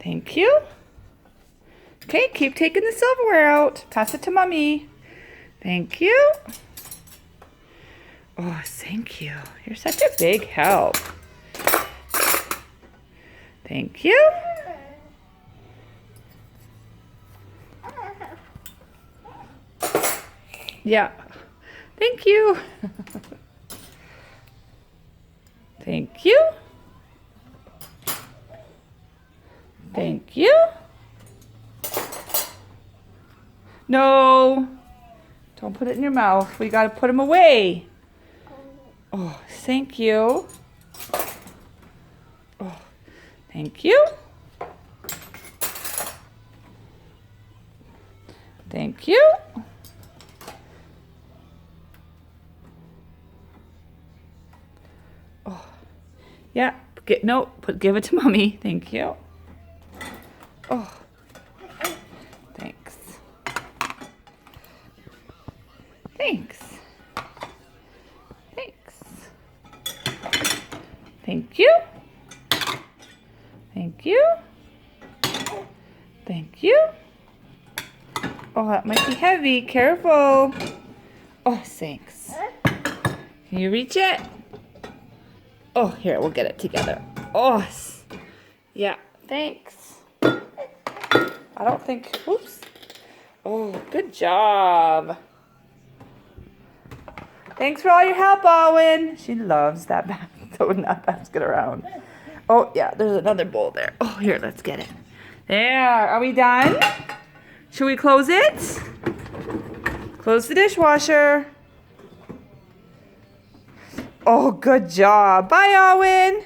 Thank you. Okay, keep taking the silverware out. Toss it to Mommy. Thank you. Oh, thank you. You're such a big help. Thank you. Yeah. Thank you. Thank you. Thank you. No. Don't put it in your mouth. We gotta put them away. Oh, thank you. Oh, thank you. Thank you. Oh, yeah. Give it to Mommy. Thank you. Oh, thanks. Thanks. Thanks. Thank you. Thank you. Thank you. Oh, that might be heavy. Careful. Oh, thanks. Can you reach it? Oh, here, we'll get it together. Oh, yeah, thanks. I don't think, oops. Oh, good job. Thanks for all your help, Arwen. She loves that throwing that basket around. Oh, yeah, there's another bowl there. Oh, here, let's get it. There, are we done? Should we close it? Close the dishwasher. Oh, good job. Bye, Arwen.